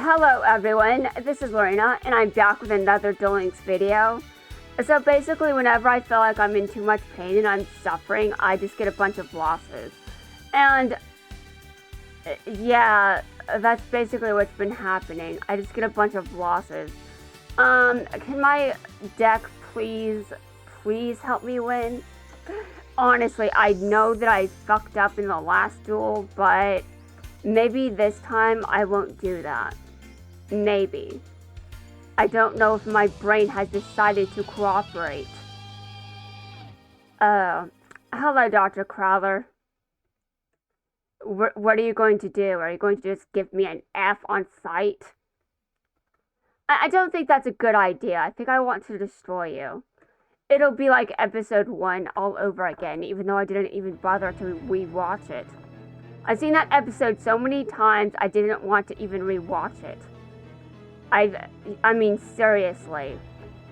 Hello everyone, this is Lorena, and I'm back with another Duel Links video. So basically, whenever I feel like I'm in too much pain and I'm suffering, I just get a bunch of losses. And yeah, that's basically what's been happening. I just get a bunch of losses. Can my deck please help me win? Honestly, I know that I fucked up in the last duel, but maybe this time I won't do that. Maybe. I don't know if my brain has decided to cooperate. Hello, Dr. Crowler. What are you going to do? Are you going to just give me an F on sight? I don't think that's a good idea. I think I want to destroy you. It'll be like episode 1 all over again, even though I didn't even bother to rewatch it. I've seen that episode so many times, I didn't want to even rewatch it. I mean, seriously.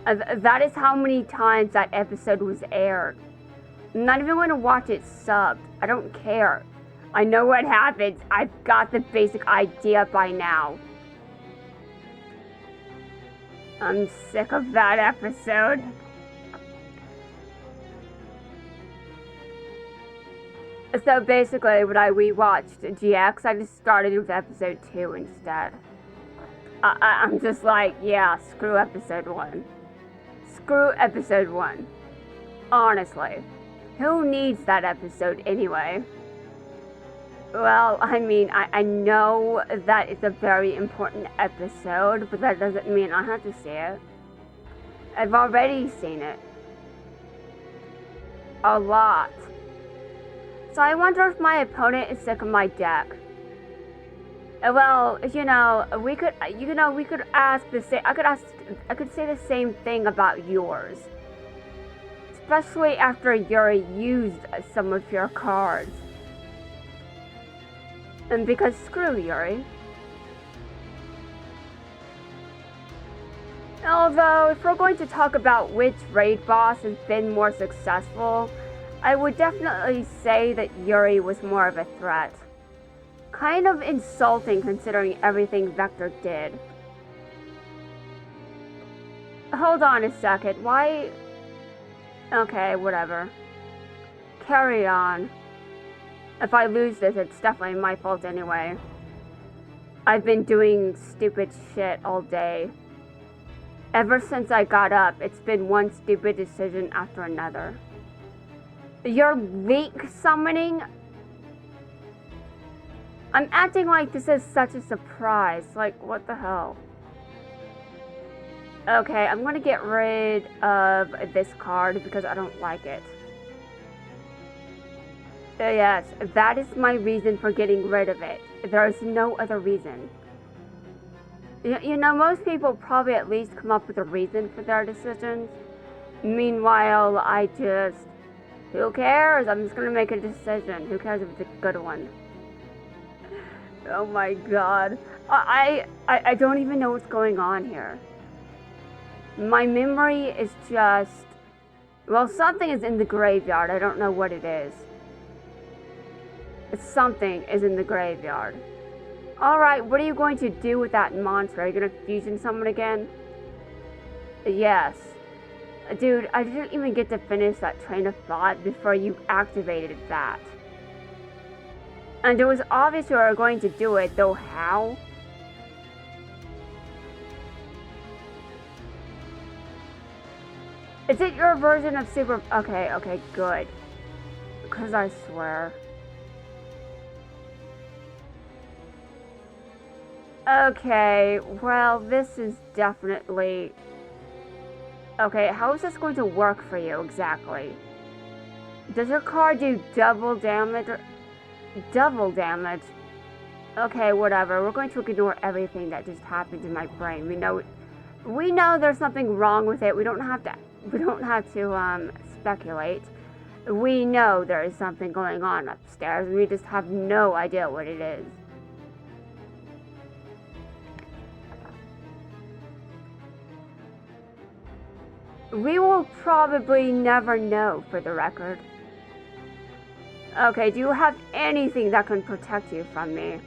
That is how many times that episode was aired. I'm not even going to watch it subbed. I don't care. I know what happens. I've got the basic idea by now. I'm sick of that episode. So basically, when I rewatched GX, I just started with episode 2 instead. I'm just like, yeah, screw episode 1. Screw episode 1. Honestly. Who needs that episode anyway? Well, I mean, I know that it's a very important episode, but that doesn't mean I have to see it. I've already seen it. A lot. So I wonder if my opponent is sick of my deck. Well, we could ask the same. I could say the same thing about yours, especially after Yuri used some of your cards. And because screw Yuri. Although, if we're going to talk about which raid boss has been more successful, I would definitely say that Yuri was more of a threat. Kind of insulting considering everything Vector did. Hold on a second, why? Okay, whatever. Carry on. If I lose this, it's definitely my fault anyway. I've been doing stupid shit all day. Ever since I got up, it's been one stupid decision after another. You're leak summoning? I'm acting like this is such a surprise. Like, what the hell? Okay, I'm gonna get rid of this card because I don't like it. Yes, that is my reason for getting rid of it. There is no other reason. You know, most people probably at least come up with a reason for their decisions. Meanwhile, I just... Who cares? I'm just gonna make a decision. Who cares if it's a good one? Oh my god. I don't even know what's going on here. My memory is just... Well, something is in the graveyard. I don't know what it is. Something is in the graveyard. Alright, what are you going to do with that monster? Are you going to fusion summon again? Yes. Dude, I didn't even get to finish that train of thought before you activated that. And it was obvious you were going to do it, though how? Is it your version of Super... Okay, good. Because I swear. Okay, well, this is definitely... Okay, how is this going to work for you exactly? Does your card do double damage? Double damage? Okay, whatever. We're going to ignore everything that just happened in my brain. We know there's something wrong with it. We don't have to speculate. We know there is something going on upstairs, and we just have no idea what it is. We will probably never know, for the record. Okay, do you have anything that can protect you from me?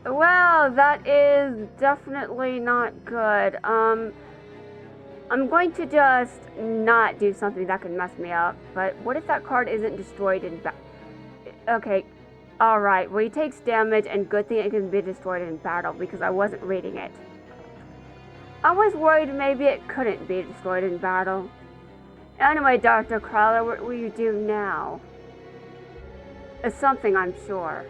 Well, that is definitely not good. I'm going to just not do something that can mess me up. But what if that card isn't destroyed in okay, alright. Well, he takes damage, and good thing it can be destroyed in battle because I wasn't reading it. I was worried maybe it couldn't be destroyed in battle. Anyway, Dr. Crowler, what will you do now? It's something, I'm sure.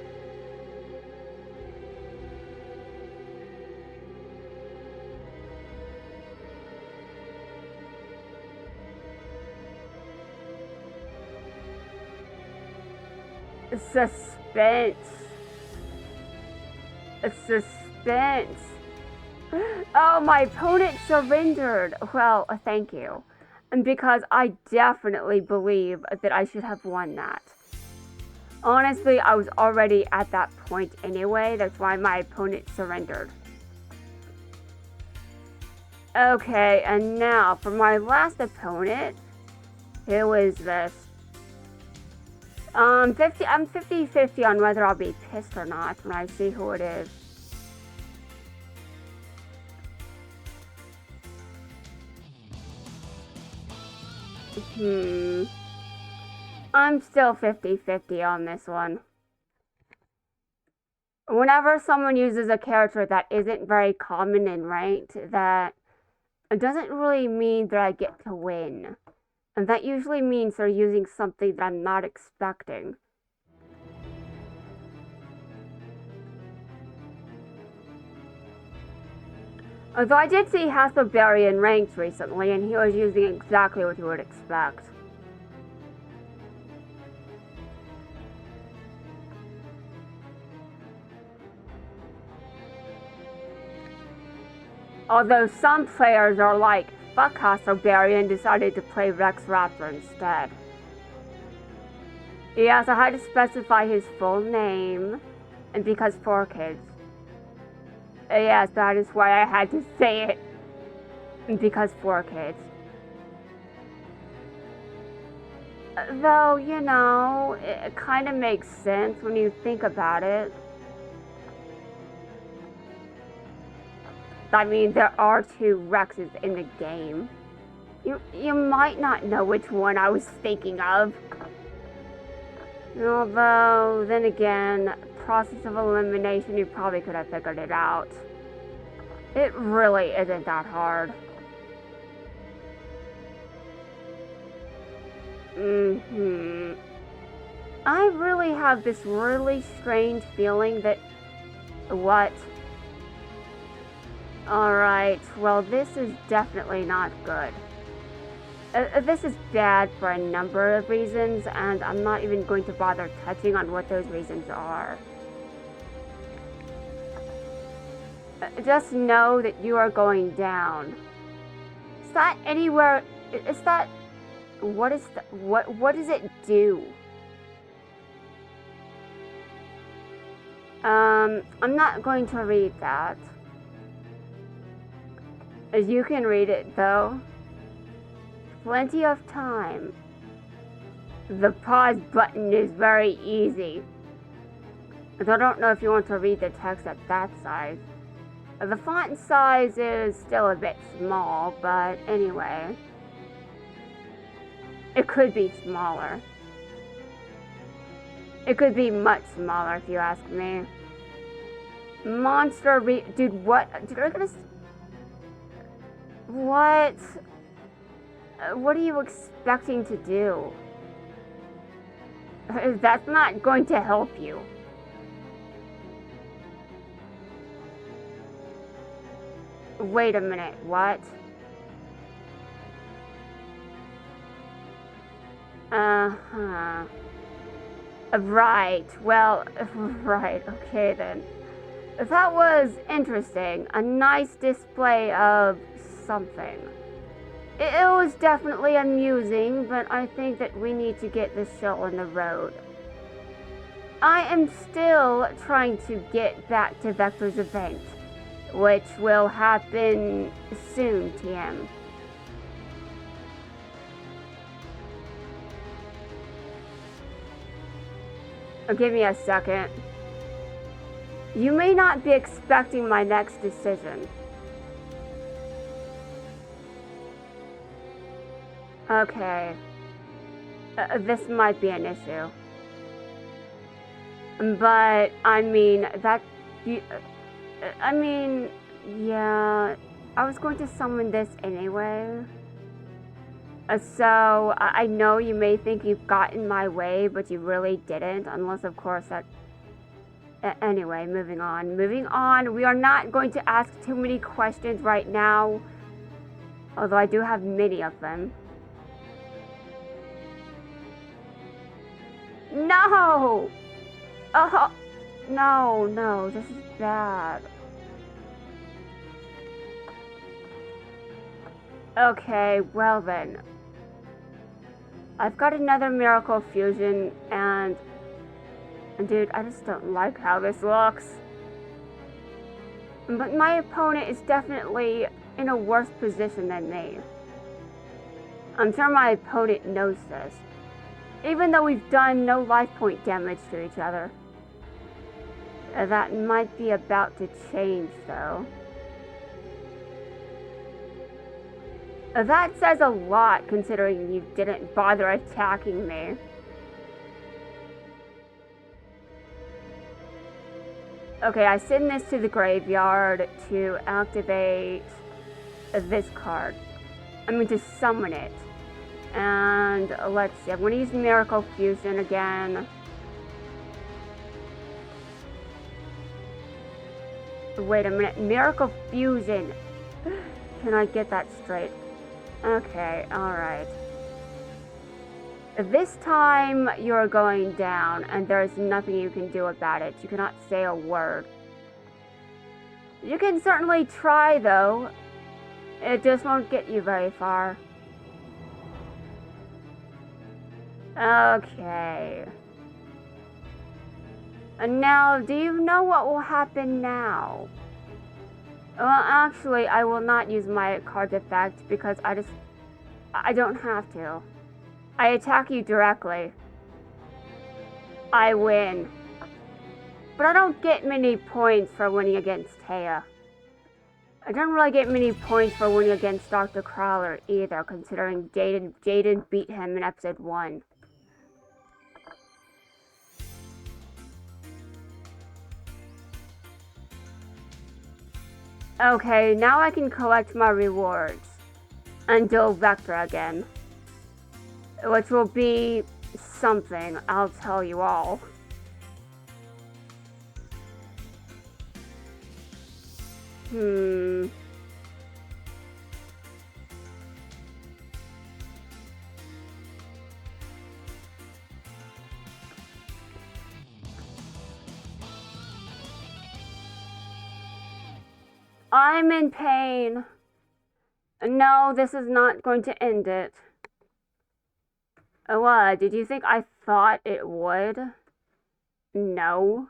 Suspense. Suspense. Oh, my opponent surrendered. Well, thank you. And because I definitely believe that I should have won that. Honestly, I was already at that point anyway. That's why my opponent surrendered. Okay, and now for my last opponent. Who is this? I'm 50-50 on whether I'll be pissed or not when I see who it is. I'm still 50-50 on this one. Whenever someone uses a character that isn't very common and ranked, that it doesn't really mean that I get to win. And that usually means they're using something that I'm not expecting. Although I did see Hasselberry in ranks recently, and he was using exactly what you would expect. Although some players are like, fuck Hasselberry, and decided to play Rex Raptor instead. Yes, I had to specify his full name, and because 4 kids. Yes, that is why I had to say it. Because 4 kids. Though, you know, it kind of makes sense when you think about it. I mean, there are 2 Rexes in the game. You might not know which one I was thinking of. Although, then again, process of elimination, you probably could have figured it out. It really isn't that hard. I really have this really strange feeling that... What? Alright, well, this is definitely not good. This is bad for a number of reasons, and I'm not even going to bother touching on what those reasons are. Just know that you are going down. Is that anywhere... Is that... What is the... What does it do? I'm not going to read that. You can read it, though. Plenty of time. The pause button is very easy. I don't know if you want to read the text at that size. The font size is still a bit small, but anyway. It could be smaller. It could be much smaller if you ask me. Monster dude, what? Dude, are you gonna... What? What are you expecting to do? That's not going to help you. Wait a minute, what? Uh-huh. Right, well, right, okay then. That was interesting. A nice display of something. It was definitely amusing, but I think that we need to get this show on the road. I am still trying to get back to Vector's event, which will happen soon, TM. Give me a second. You may not be expecting my next decision. Okay. This might be an issue. But, I mean, yeah, I was going to summon this anyway. So, I know you may think you've gotten my way, but you really didn't, unless, of course, that... Anyway, moving on. Moving on, we are not going to ask too many questions right now, although I do have many of them. No! Oh, no, this is bad. Okay, well then. I've got another Miracle Fusion, and dude, I just don't like how this looks. But my opponent is definitely in a worse position than me. I'm sure my opponent knows this. Even though we've done no life point damage to each other. That might be about to change, though. That says a lot, considering you didn't bother attacking me. Okay, I send this to the graveyard to activate this card. I mean, to summon it. And let's see, I'm going to use Miracle Fusion again. Wait a minute, Miracle Fusion. Can I get that straight? Okay, alright. This time you're going down, and there's nothing you can do about it. You cannot say a word. You can certainly try, though. It just won't get you very far. Okay. And now, do you know what will happen now? Well, actually, I will not use my card effect because I don't have to. I attack you directly. I win. But I don't get many points for winning against Taya. I don't really get many points for winning against Dr. Crowler either, considering Jaden beat him in episode 1. Okay, now I can collect my rewards and dual Vector again. Which will be something, I'll tell you all. I'm in pain. No, this is not going to end it. What? Did you think I thought it would? No.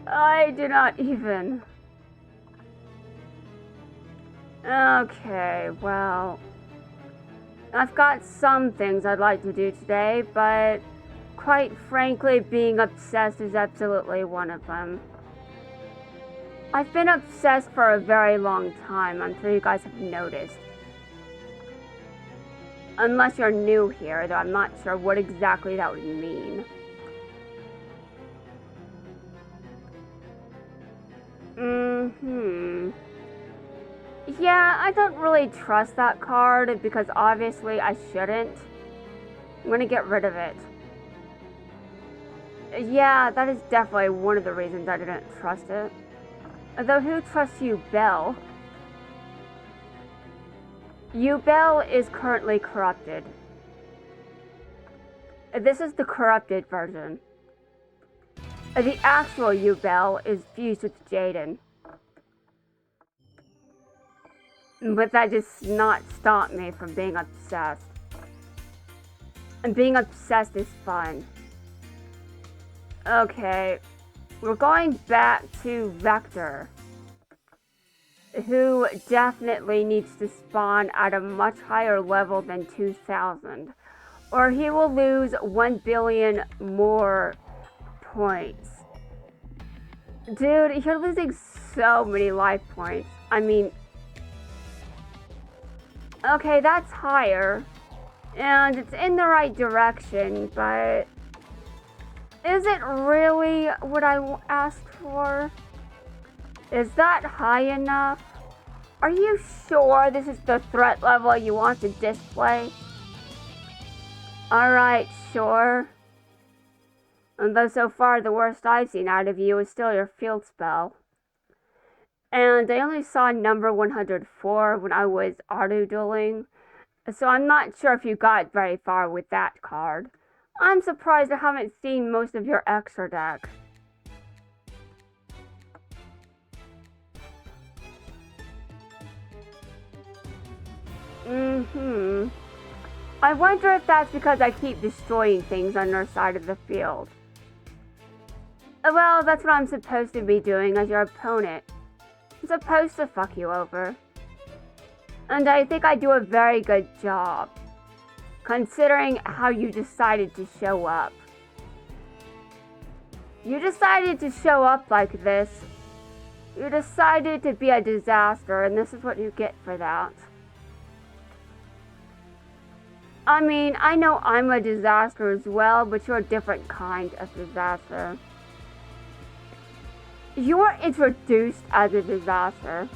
I do not even. Okay, well, I've got some things I'd like to do today, but quite frankly, being obsessed is absolutely one of them. I've been obsessed for a very long time, I'm sure you guys have noticed. Unless you're new here, though I'm not sure what exactly that would mean. Yeah, I don't really trust that card because obviously I shouldn't. I'm gonna get rid of it. Yeah, that is definitely one of the reasons I didn't trust it. Though who trusts Belle? Belle is currently corrupted. This is the corrupted version. The actual Belle is fused with Jaden. But that does not stop me from being obsessed. And being obsessed is fun. Okay, we're going back to Vector, who definitely needs to spawn at a much higher level than 2000, or he will lose 1 billion more points. Dude, you're losing so many life points. I mean, okay, that's higher. And it's in the right direction, but is it really what I asked for? Is that high enough? Are you sure this is the threat level you want to display? Alright, sure. Although so far the worst I've seen out of you is still your field spell. And I only saw number 104 when I was auto-dueling, so I'm not sure if you got very far with that card. I'm surprised I haven't seen most of your extra deck. I wonder if that's because I keep destroying things on your side of the field. Well, that's what I'm supposed to be doing as your opponent. I'm supposed to fuck you over. And I think I do a very good job, considering how you decided to show up. You decided to show up like this. You decided to be a disaster, and this is what you get for that. I mean, I know I'm a disaster as well, but you're a different kind of disaster. You were introduced as a disaster.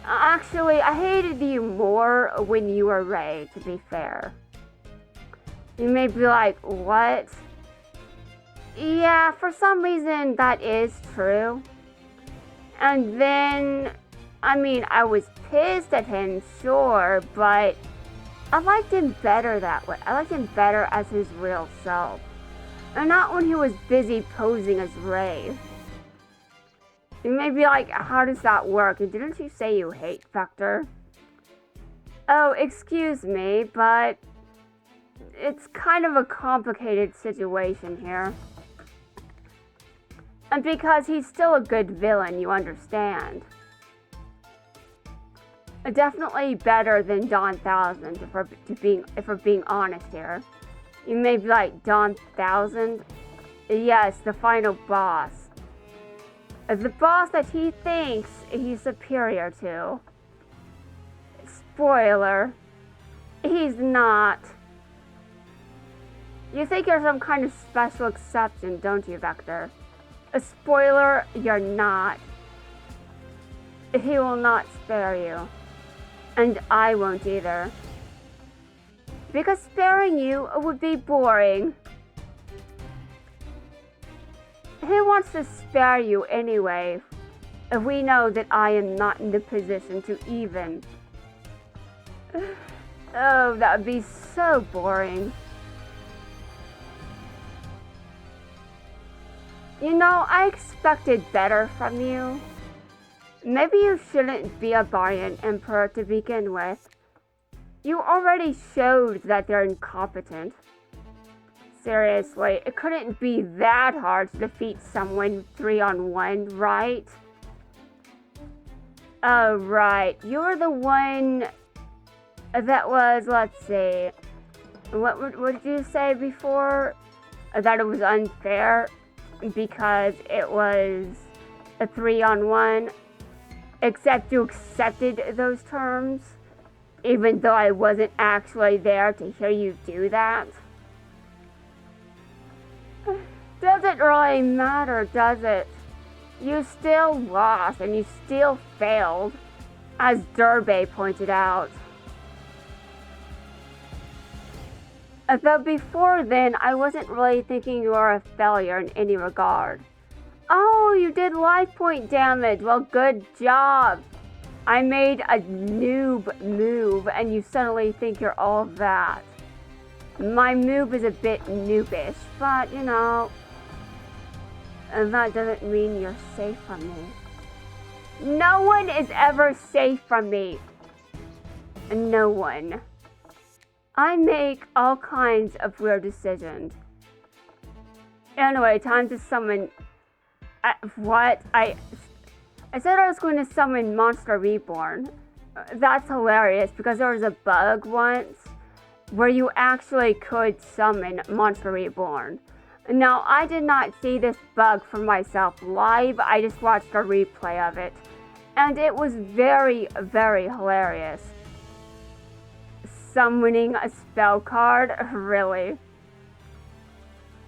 Actually, I hated you more when you were Ray, to be fair. You may be like, what? Yeah, for some reason that is true. And then, I mean, I was pissed at him, sure, but I liked him better that way. I liked him better as his real self. And not when he was busy posing as Ray. You may be like, how does that work? And didn't you say you hate Vector? Oh, excuse me, but it's kind of a complicated situation here. And because he's still a good villain, you understand. Definitely better than Dawn 1000, if we're being honest here. You may be like, Dawn 1000? Yes, the final boss. The boss that he thinks he's superior to. Spoiler. He's not. You think you're some kind of special exception, don't you, Vector? A spoiler, you're not. He will not spare you. And I won't either. Because sparing you would be boring. Who wants to spare you anyway, if we know that I am not in the position to even? Oh, that would be so boring. You know, I expected better from you. Maybe you shouldn't be a Barian Emperor to begin with. You already showed that they're incompetent. Seriously, it couldn't be that hard to defeat someone 3-on-1, right? Oh, right. You're the one that was, let's see. What did you say before? That it was unfair because it was a 3-on-1. Except you accepted those terms, even though I wasn't actually there to hear you do that. Doesn't really matter, does it? You still lost and you still failed, as Derbe pointed out. Though before then, I wasn't really thinking you were a failure in any regard. Oh, you did life point damage. Well, good job. I made a noob move and you suddenly think you're all that. My move is a bit noobish, but you know, that doesn't mean you're safe from me. No one is ever safe from me. No one. I make all kinds of weird decisions. Anyway, time to summon... what? I said I was going to summon Monster Reborn. That's hilarious because there was a bug once where you actually could summon Monster Reborn. Now, I did not see this bug for myself live, I just watched a replay of it, and it was very, very hilarious. Summoning a spell card? Really?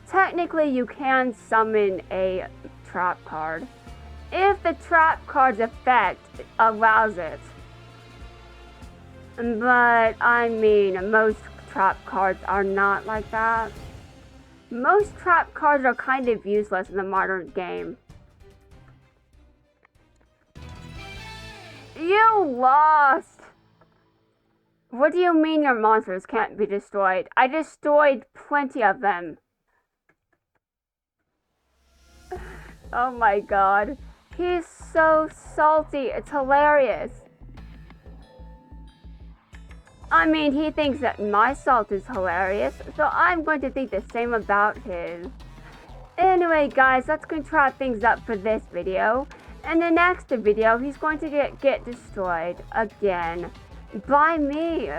Technically, you can summon a trap card, if the trap card's effect allows it. But, I mean, most trap cards are not like that. Most trap cards are kind of useless in the modern game. You lost! What do you mean your monsters can't be destroyed? I destroyed plenty of them. Oh my god. He's so salty, it's hilarious. I mean, he thinks that my salt is hilarious, so I'm going to think the same about his. Anyway, guys, that's going to wrap things up for this video. In the next video, he's going to get destroyed again by me.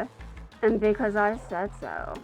And because I said so.